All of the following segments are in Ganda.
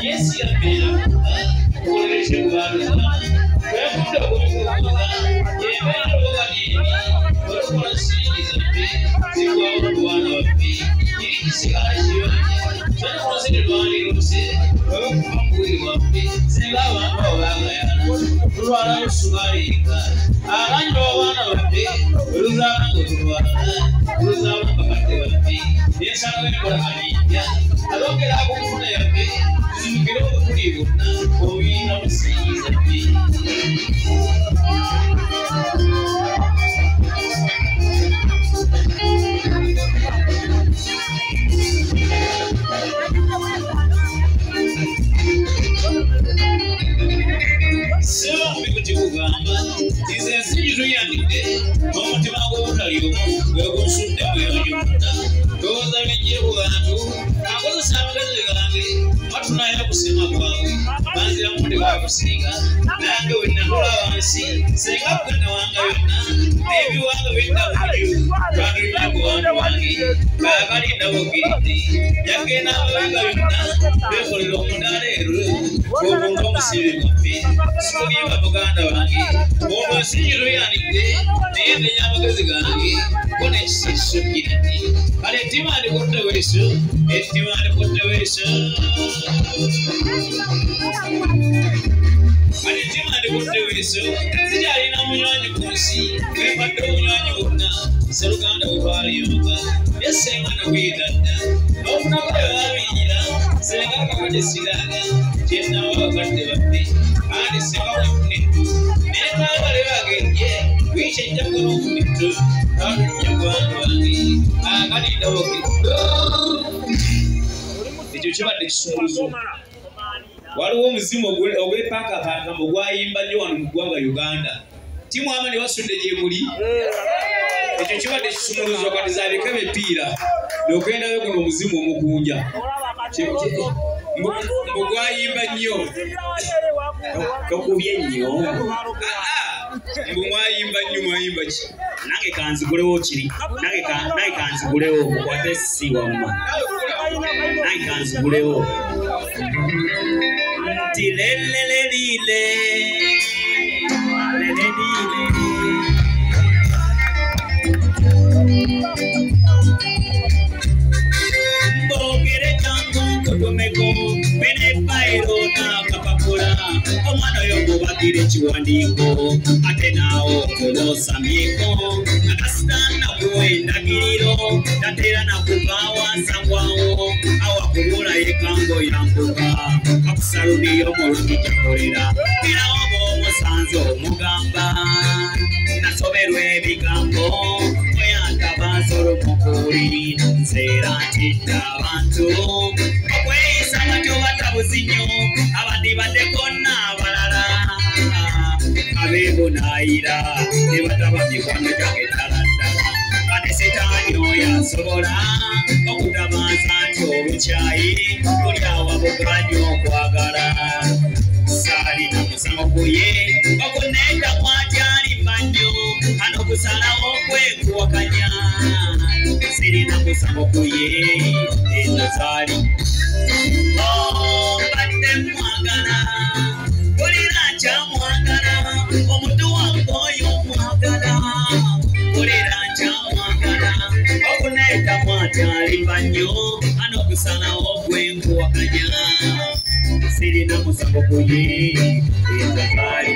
Yes, waliwo muzimu ogwepaka paka ogwayimba nnyo wano mu ggwanga Uganda. Timu ama ne wasudde gye muli. Ekyo kibadde kisumuluzo kati zaaleka bepiira n'ogendayo guno omuzimu omukunja. Ogwayimba nnyo. Tokubye nnyo. Mbu mwayimba nnyo mwayimba ki? Nange kanzigulewo kiri. Nange kanzigulewo mukwate si wamma. Nange kanzigulewo. Tilelelelile. Mbogere tango kotomeko bene pairo na kapapula omwana yo bagire kiwandiko ate nawo kolosa mieko akastana kuenda giriro tatera na kubawa sangwawo awakubula yekango yambuka akusaluni yo muluki chakolera era obo musanzo mugamba nasoberwe ebigambo oyandabasoro mukuri nzera ntidda abantu okweyisa batyo batabuzinyo abandi badekonna abalala abebonayira ne bataba mikwano gyange ddaladdala ate setaani oyo asobola okutabaza nti obukyayi buli awabuganyi okwagala saalina musango kuye okuneeta mwatyali mannyo ano kusalawo kwekuwakanya sirina musango kuye ezo zaali badde mwagala kulira nkyamwagala omuntu wange oyo mwagala kulira nkyamwagala okuneeta mwatyali mannyo ano kusalawo kwekuwakanya sirina musango kuye ezo zaali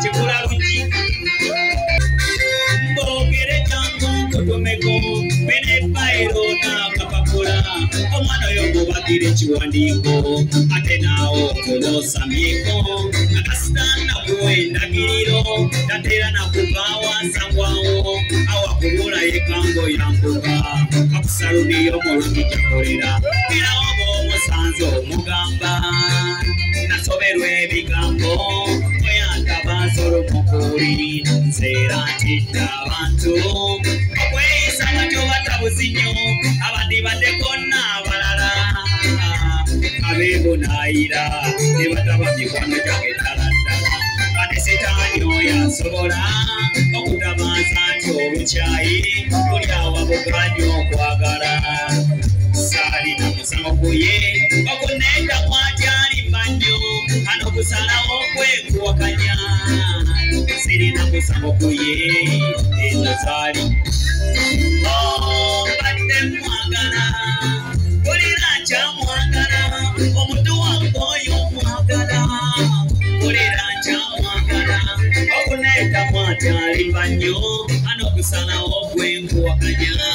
chikula luji mbogere tango kotomeko bene pairo na kapapula omwana yo mubagire kiwandiko ate nawo kolosa mieko akastana kuenda giriro tatera na kubawa sangwawo awakubula yekango yambuka akusaluni yo muluki chakolera era obo musanzo mugamba nasoberwe ebigambo oyandabasoro mukuri nzera ntidda abantu okweyisa batyo batabuzinyo abandi badekonna abalala abebonayira ne bataba mikwano gyange ddaladdala ate setaani oyo asobola okutabaza nti obukyayi buli awabuganyi okwagala okuye ezo zaali badde mwagala kolera nkyamwagala omuntu wange oyo mwagala kolera nkyamwagala okuneeta mwataliva nnyo ano okusalawo gwenkuwakanya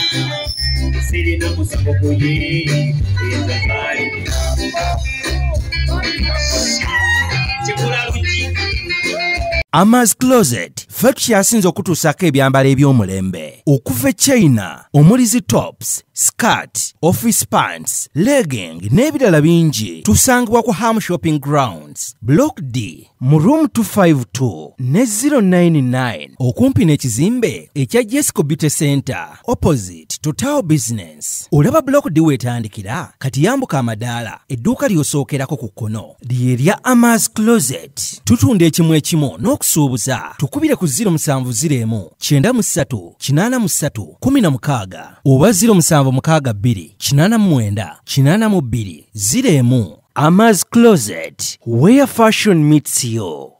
sirina musango kuye ezo zaali kikula lugi Ama's Closet ffe tukyasinza okutuusako ebyambalo eby'omulembe okuva e China omuli zi tops, skirt, office pants, legging n'ebirala bingi tusangibwa ku Ham Shopping Grounds Block D mu room 252 ne 099 okumpi n'ekizimbe ekya Jesco Beauty Center opposite Total Business. Olaba Block D wetandikira kati yambuka amadaala edduuka ly'osookerako ku kkono ly'erya Ama's Closet. Tutunda ekimu ekimu n'okusuubuza tukubire ku 0701 93 83 16 oba 0762 89 82 01. Ama's Closet, where fashion meets you.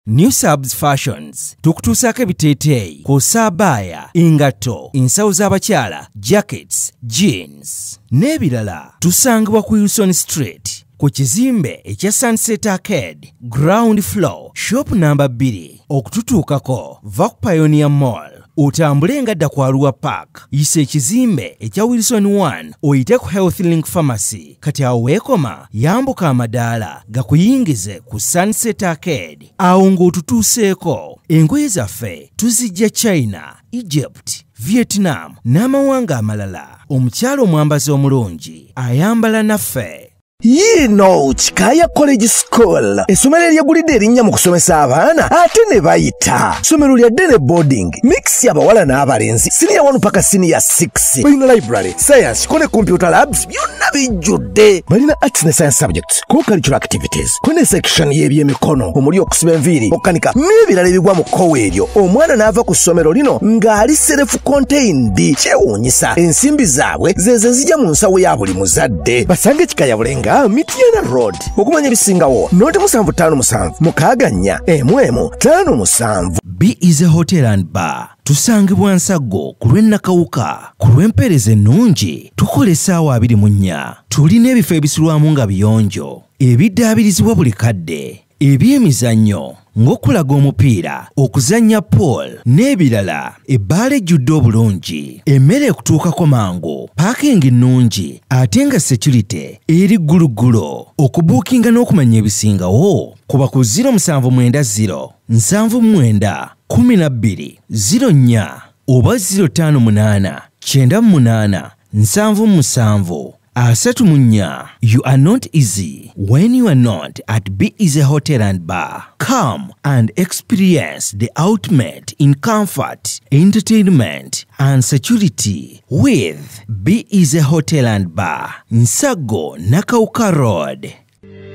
New Subs Fashions tukutuusako ebiteeteeyi kw'ossa abaya, engatto, ensawo z'abakyala, jackets, jeans n'ebirala. Tusangibwa ku Wilson Street ku kizimbe ekya Sunset Arcade ground floor shop number 2. Okututuukako va ku Pioneer Mall otambule ngadda ku Arua Park yisa ekizimbe ekya Wilson 1 oyite ku Health Link Pharmacy. Kati awo weekoma yambuka amadaala gakuyingize ku Sunset Arcade awo ng'otutuuseeko. Engoye zaffe tuzijja China, Egypt, Vietnam n'amawanga amalala. Omukyala omwambazi omulungi ayambala naffe. Yino Chikaya College School essomero eryegulidde erinnya mu kusomesa abaana ate ne bayita ssomero lya Dene Boarding mix y'abawala n'abalenzi senior 1 paka senior 6 balina library science ko ne computer labs byonna bijjudde balina arts ne science subjects ko cultural activities ko ne section y'ebyemikono omuli okusiba enviiri okukanika n'ebirala ebigwa mu kkowe eryo omwana n'ava ku ssomero lino ng'ali self contained kyewuunyisa ensimbi zaabwe ze zijja mu nsawo ya buli muzadde basange Chikaya Bulenga Mitiana Road okumanya ebisingawo noti 757 mukaganya emwemu 57. B is a hotel and bar. Tusangibwa Nsago ku lw'Ennakawuka ku lw'empeereza ennungi tukola essaawa 24. Tulina ebifo ebisulwamu nga biyonjo ebiddaabirizibwa buli kadde ebyemizannyo ng'okulaga omupiira okuzannya pool n'ebirala. Ebbaala ejjudde obulungi emmere ekutuukako mangu paakingi nnungi ate nga security eri gguluggulo. Okubuukinga n'okumanya ebisingawo kuba ku 0790 79 12 04 oba 058 98 77 34. You are not easy when you are not at B is a hotel and bar. Come and experience the ultimate in comfort, entertainment and security with B is a hotel and bar. Nsago Nakauka Road.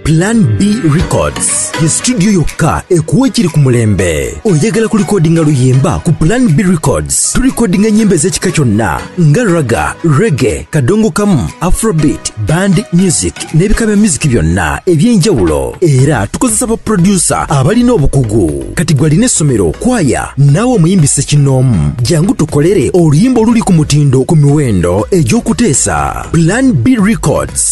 Plan B Records ye studio yokka ekuwa ekiri ku mulembe. Oyagala ku recordinga luyimba ku Plan B Records tulikodinga ennyimba ez'ekika kyonna nga raga, reggae, kadongo kamu, afrobeat, band music n'ebika bya music byonna eby'enjawulo. Era tukozesa ba producer abalina obukugu. Kati gwalina essomero kwaya naawe omuyimbise kinoomu jangu tukolere oluyimba oluli ku mutindo ku miwendo egy'okuteesa. Plan B Records